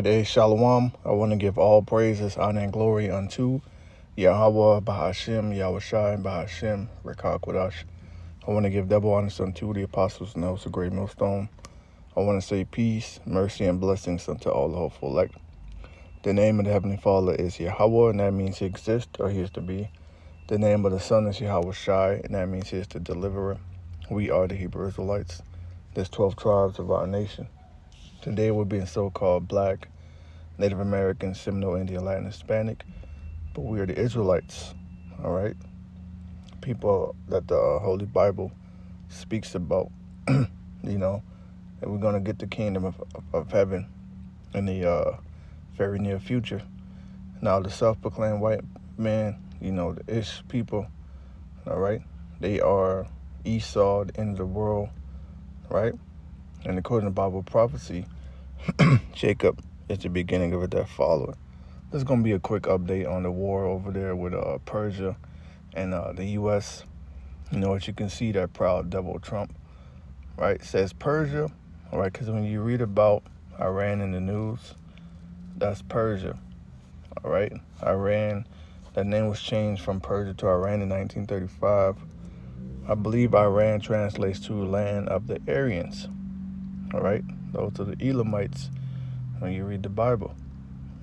Today, Shalom. I want to give all praises, honor, and glory unto Yahweh, Bahashem, Yahushai, Bahashem, Rekah Kodash. I want to give double honors unto the apostles and those of great millstone. I want to say peace, mercy, and blessings unto all the hopeful elect. The name of the Heavenly Father is Yahweh, and that means He exists or He is to be. The name of the Son is Yahushai, and that means He is the deliverer. We are the Hebrew Israelites. There's 12 tribes of our nation. Today we're being so-called Black, Native American, Seminole, Indian, Latin, Hispanic, but we are the Israelites, all right? People that the Holy Bible speaks about, and we're going to get the kingdom of heaven in the very near future. Now, the self-proclaimed white man, the Ish people, all right? They are Esau, the end of the world, right? And according to Bible prophecy, Jacob is the beginning of it that followed. There's going to be a quick update on the war over there with Persia and the U.S. As you can see, that proud devil Trump, right, says Persia, all right, because when you read about Iran in the news, that's Persia, all right? Iran, that name was changed from Persia to Iran in 1935. I believe Iran translates to land of the Aryans, all right? Those are the Elamites when you read the Bible,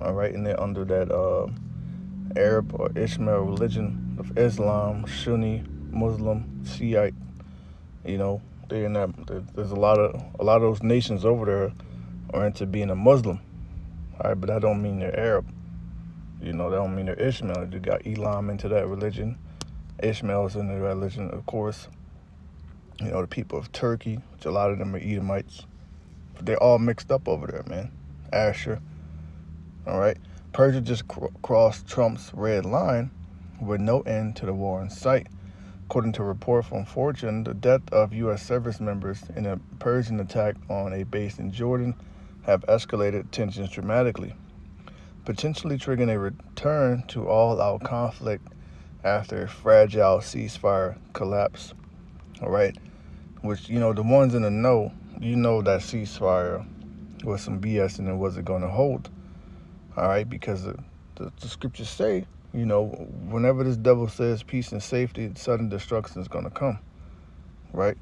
all right? And they're under that Arab or Ishmael religion of Islam, Sunni, Muslim, Shiite. They're in that. There's a lot of those nations over there are into being a Muslim, all right? But that don't mean they're Arab. That don't mean they're Ishmael. You got Elam into that religion. Ishmael's in the religion, of course. The people of Turkey, which a lot of them are Edomites. But they're all mixed up over there, man. Asher, all right? Persia just crossed Trump's red line with no end to the war in sight. According to a report from Fortune, the death of U.S. service members in a Persian attack on a base in Jordan have escalated tensions dramatically, potentially triggering a return to all-out conflict after a fragile ceasefire collapse, all right? Which, the ones in the know, that ceasefire was some BS and it wasn't going to hold, all right? Because the scriptures say, whenever this devil says peace and safety, sudden destruction is going to come, right?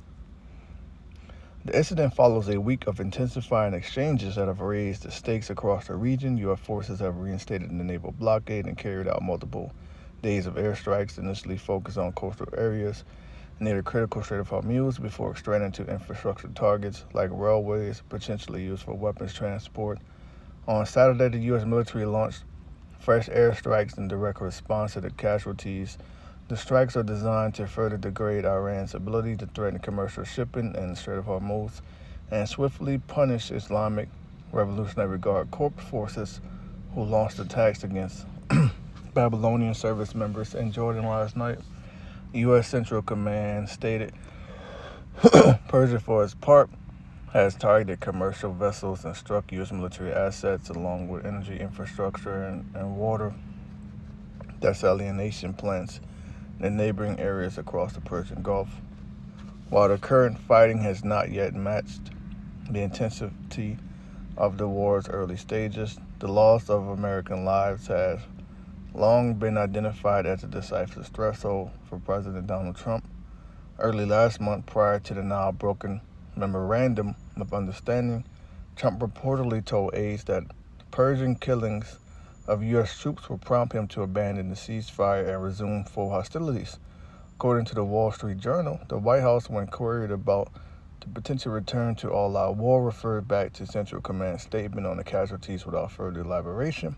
The incident follows a week of intensifying exchanges that have raised the stakes across the region. U.S. forces have reinstated the naval blockade and carried out multiple days of airstrikes, initially focused on coastal areas near the critical Strait of Hormuz before expanding to infrastructure targets like railways, potentially used for weapons transport. On Saturday, the U.S. military launched fresh airstrikes in direct response to the casualties. The strikes are designed to further degrade Iran's ability to threaten commercial shipping in the Strait of Hormuz and swiftly punish Islamic Revolutionary Guard Corps forces who launched attacks against Babylonian service members in Jordan last night. U.S. Central Command stated Persia, for its part, has targeted commercial vessels and struck U.S. military assets along with energy infrastructure and water. Desalination plants in neighboring areas across the Persian Gulf. While the current fighting has not yet matched the intensity of the war's early stages, the loss of American lives has long been identified as a decisive threshold for President Donald Trump. Early last month, prior to the now broken Memorandum of Understanding, Trump reportedly told aides that Persian killings of U.S. troops will prompt him to abandon the ceasefire and resume full hostilities. According to the Wall Street Journal, the White House, when queried about the potential return to all-out war, referred back to Central Command's statement on the casualties without further elaboration.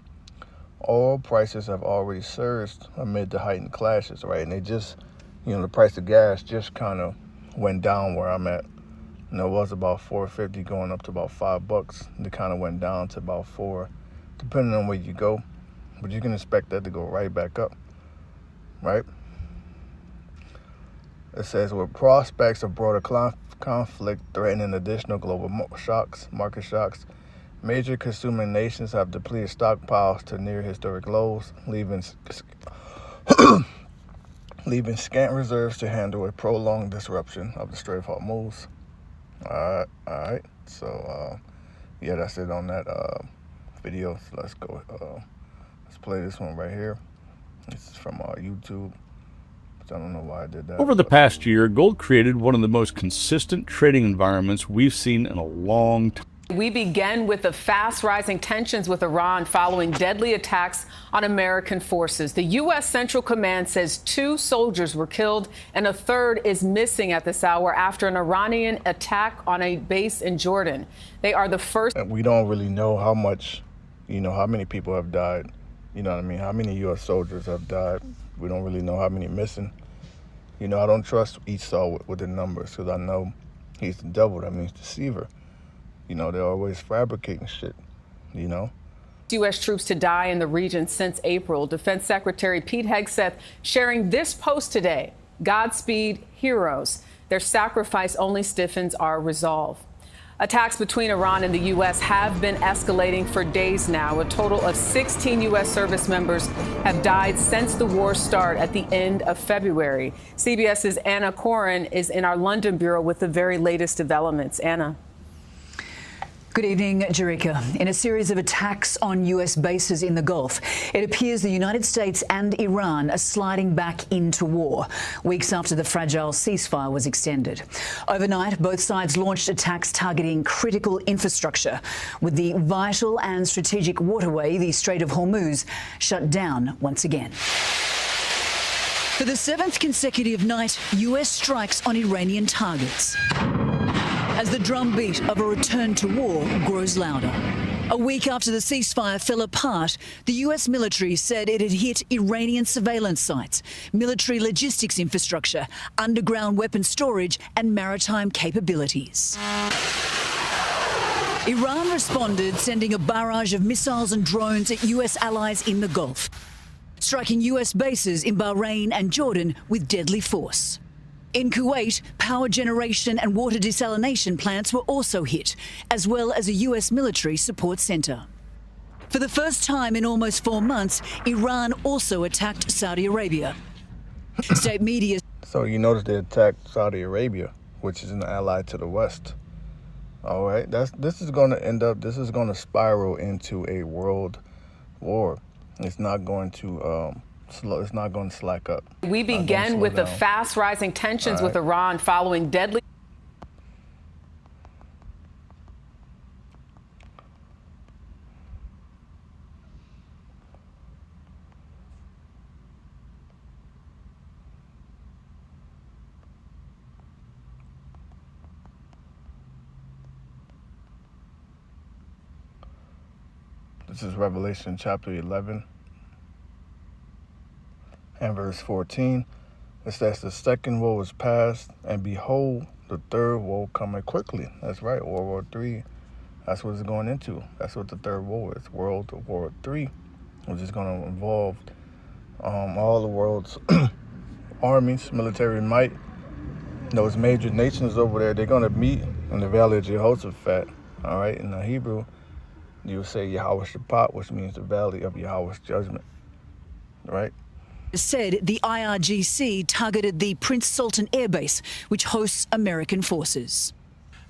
Oil prices have already surged amid the heightened clashes, right? And they just, the price of gas just kind of went down where I'm at. It was about $4.50 going up to about $5. It kind of went down to about $4, depending on where you go. But you can expect that to go right back up, right? It says, with prospects of broader conflict threatening additional global market shocks, major consuming nations have depleted stockpiles to near historic lows, leaving scant reserves to handle a prolonged disruption of the Strait of Hormuz. All right. So, that's it on that video. So let's go. Let's play this one right here. This is from YouTube. I don't know why I did that. Over the past year, gold created one of the most consistent trading environments we've seen in a long time. We begin with the fast-rising tensions with Iran following deadly attacks on American forces. The U.S. Central Command says 2 soldiers were killed and a third is missing at this hour after an Iranian attack on a base in Jordan. They are the first. We don't really know how much, how many people have died. You know what I mean? How many U.S. soldiers have died? We don't really know how many missing. I don't trust Esau with the numbers because I know he's the devil. That means deceiver. They're always fabricating shit, U.S. troops to die in the region since April. Defense Secretary Pete Hegseth sharing this post today. Godspeed, heroes. Their sacrifice only stiffens our resolve. Attacks between Iran and the U.S. have been escalating for days now. A total of 16 U.S. service members have died since the war started at the end of February. CBS's Anna Corin is in our London bureau with the very latest developments. Anna. Good evening, Jerika. In a series of attacks on U.S. bases in the Gulf, it appears the United States and Iran are sliding back into war, weeks after the fragile ceasefire was extended. Overnight, both sides launched attacks targeting critical infrastructure, with the vital and strategic waterway, the Strait of Hormuz, shut down once again. For the 7th consecutive night, U.S. strikes on Iranian targets, as the drumbeat of a return to war grows louder. A week after the ceasefire fell apart, the U.S. military said it had hit Iranian surveillance sites, military logistics infrastructure, underground weapon storage and maritime capabilities. Iran responded, sending a barrage of missiles and drones at U.S. allies in the Gulf, striking U.S. bases in Bahrain and Jordan with deadly force. In Kuwait, power generation and water desalination plants were also hit, as well as a U.S. military support center. For the first time in almost 4 months, Iran also attacked Saudi Arabia. State media. So you notice they attacked Saudi Arabia, which is an ally to the West. All right, this is going to spiral into a world war. It's not going to it's not going to slack up. We begin with the fast-rising tensions with Iran following deadly. This is Revelation chapter 11. And verse 14, it says, the second woe is past, and behold, the third woe coming quickly. That's right, World War III. That's what it's going into. That's what the third woe is, World War III, which is going to involve all the world's armies, military might. Those major nations over there, they're going to meet in the Valley of Jehoshaphat. All right, in the Hebrew, you say Yahweh Shaphat, which means the Valley of Yahweh's judgment. Right? Said the IRGC targeted the Prince Sultan Air Base, which hosts American forces.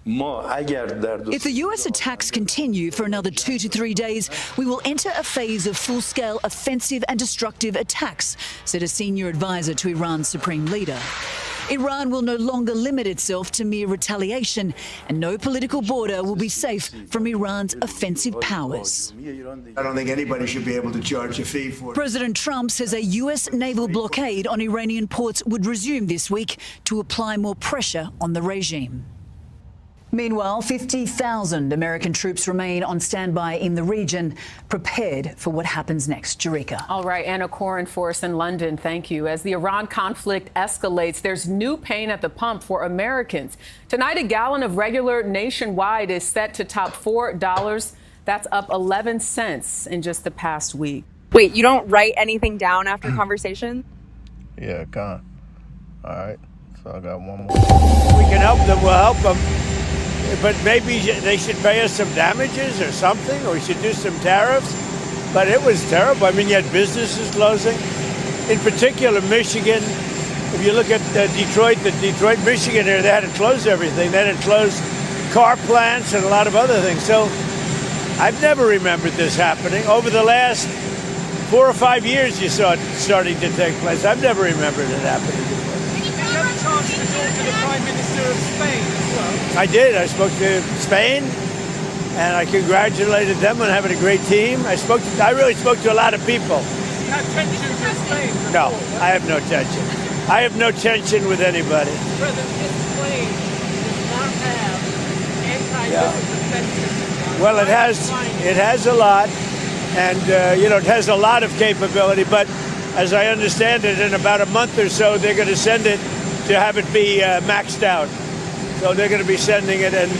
If the U.S. attacks continue for another 2 to 3 days, we will enter a phase of full-scale offensive and destructive attacks, said a senior advisor to Iran's supreme leader. Iran will no longer limit itself to mere retaliation, and no political border will be safe from Iran's offensive powers. I don't think anybody should be able to charge a fee for it. President Trump says a U.S. naval blockade on Iranian ports would resume this week to apply more pressure on the regime. Meanwhile, 50,000 American troops remain on standby in the region, prepared for what happens next. Jerika. All right, Anna Corin for us in London. Thank you. As the Iran conflict escalates, there's new pain at the pump for Americans. Tonight, a gallon of regular nationwide is set to top $4. That's up 11 cents in just the past week. Wait, you don't write anything down after conversation? Yeah, kind of. All right, so I got one more. We can help them, we'll help them. But maybe they should pay us some damages or something, or we should do some tariffs. But it was terrible. I mean, you had businesses closing. In particular, Michigan. If you look at Detroit, Michigan area, they had to close everything. They had to close car plants and a lot of other things. So I've never remembered this happening. Over the last 4 or 5 years, you saw it starting to take place. I've never remembered it happening before. Did you have a chance to talk to the Prime Minister of Spain as well? I did. I spoke to Spain, and I congratulated them on having a great team. I really spoke to a lot of people. You had tensions with Spain before, No, right? I have no tension. I have no tension with anybody. President, this plane does not have anti-missile defense systems. Well, it has a lot, and it has a lot of capability. But as I understand it, in about a month or so, they're going to send it to have it be maxed out. So they're going to be sending it, and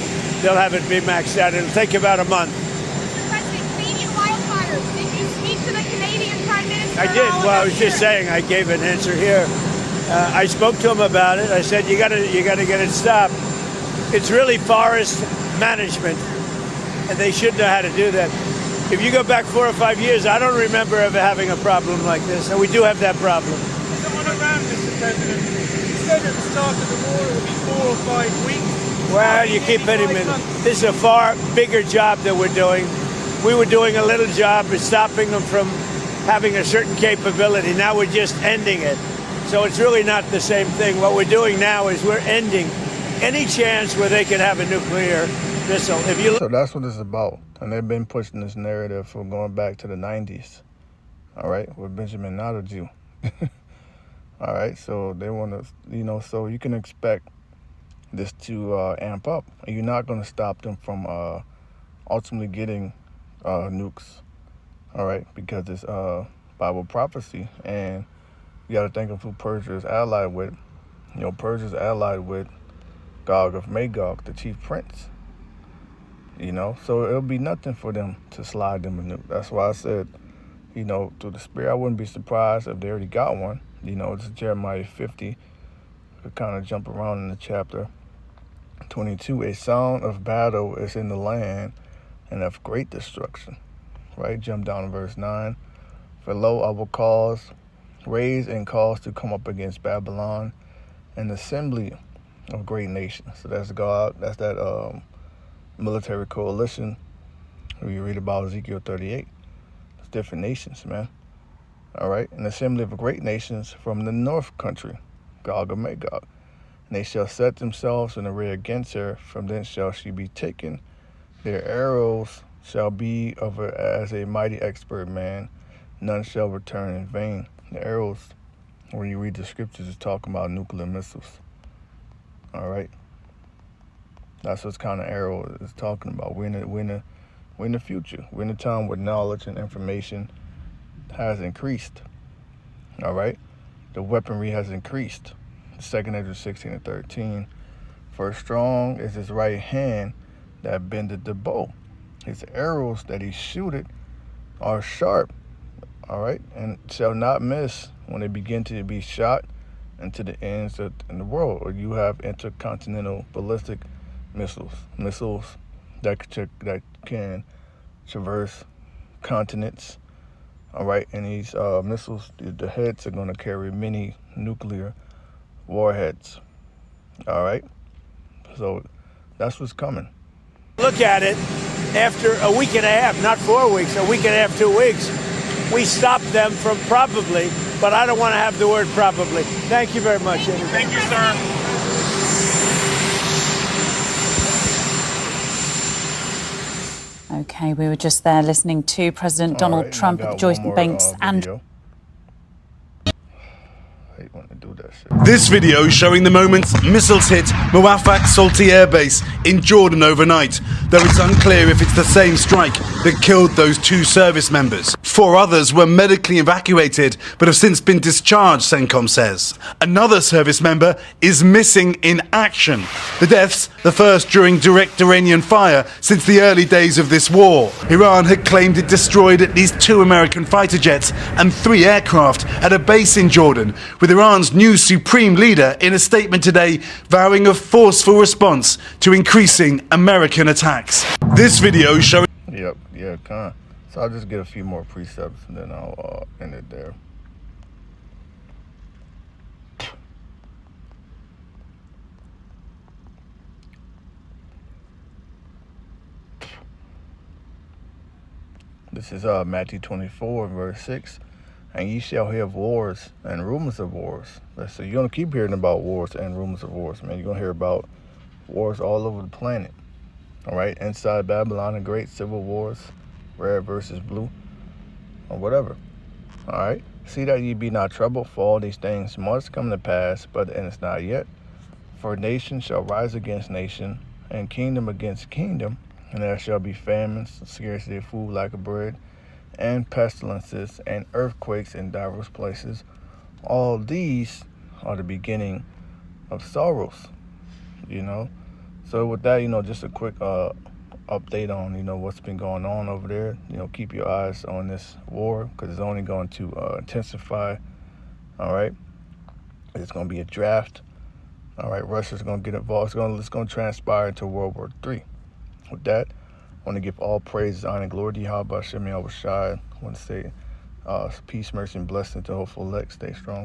they'll have it be maxed out. It'll take about a month. Mr. President, Canadian wildfires. Did you speak to the Canadian Prime Minister? I did. Well, I was just saying. I gave an answer here. I spoke to him about it. I said, you got to get it stopped. It's really forest management, and they should know how to do that. If you go back 4 or 5 years, I don't remember ever having a problem like this, and we do have that problem. Someone around, Mr. President, you said at the start of the war it would be 4 or 5 weeks. Well, you keep hitting me. This is a far bigger job that we're doing. We were doing a little job of stopping them from having a certain capability. Now we're just ending it. So it's really not the same thing. What we're doing now is we're ending any chance where they could have a nuclear missile. So that's what it's about. And they've been pushing this narrative from going back to the 90s. All right, with Benjamin not a Jew. All right, so they want to, so you can expect this to amp up. And you're not going to stop them from ultimately getting nukes. All right, because it's Bible prophecy. And you got to think of who Persia is allied with. Persia is allied with Gog of Magog, the chief prince. So it'll be nothing for them to slide them a nuke. That's why I said, through the spirit, I wouldn't be surprised if they already got one. It's Jeremiah 50. Could kind of jump around in the chapter 22. A sound of battle is in the land and of great destruction. Right? Jump down to verse 9. For lo, I will raise and cause to come up against Babylon an assembly of great nations. So that's God. That's that military coalition who you read about Ezekiel 38. It's different nations, man. All right. An assembly of great nations from the north country, Gog and Magog. And they shall set themselves in array against her. From thence shall she be taken. Their arrows shall be as a mighty expert man. None shall return in vain. The arrows, when you read the scriptures, is talking about nuclear missiles. All right. That's what kind of arrow is talking about. We're in the future. We're in a time where knowledge and information has increased. All right. The weaponry has increased. 2 Ezra 16:13. For strong is his right hand that bendeth the bow. His arrows that he shooteth are sharp. All right. And shall not miss when they begin to be shot into the ends of the world. Or you have intercontinental ballistic missiles that can traverse continents. All right, and these missiles, the heads are going to carry many nuclear warheads. All right, so that's what's coming. Look at it. After a week and a half, not 4 weeks, a week and a half, 2 weeks, we stopped them from probably, but I don't want to have the word probably. Thank you very much. Thank you, sir. Okay, we were just there listening to President Donald Trump at the Joint Banks and... This video is showing the moment missiles hit Muwafaq Salti Air Base in Jordan overnight, though it's unclear if it's the same strike that killed those 2 service members. 4 others were medically evacuated but have since been discharged, CENTCOM says. Another service member is missing in action. The deaths, the first during direct Iranian fire since the early days of this war. Iran had claimed it destroyed at least 2 American fighter jets and 3 aircraft at a base in Jordan, with Iran's new supreme leader in a statement today vowing a forceful response to increasing American attacks. This video showing... So I'll just get a few more precepts and then I'll end it there. This is Matthew 24, verse 6. And ye shall hear of wars and rumors of wars. So you're going to keep hearing about wars and rumors of wars, man. You're going to hear about wars all over the planet. All right? Inside Babylon, the great civil wars, red versus blue, or whatever. All right? See that ye be not troubled, for all these things must come to pass, but the end is not yet. For nation shall rise against nation, and kingdom against kingdom, and there shall be famines, scarcity of food, lack of bread, and pestilences, and earthquakes in diverse places. All these are the beginning of sorrows, you know. So with that, you know, just a quick update on, you know, what's been going on over there. You know, keep your eyes on this war, because it's only going to intensify. All right, it's going to be a draft. All right, Russia's going to get involved. It's going to transpire into World War III. With that, I want to give all praise, honor, and glory to Yahweh Hashem Yahweh Shai. I want to say peace, mercy, and blessing to hopeful elect. Stay strong.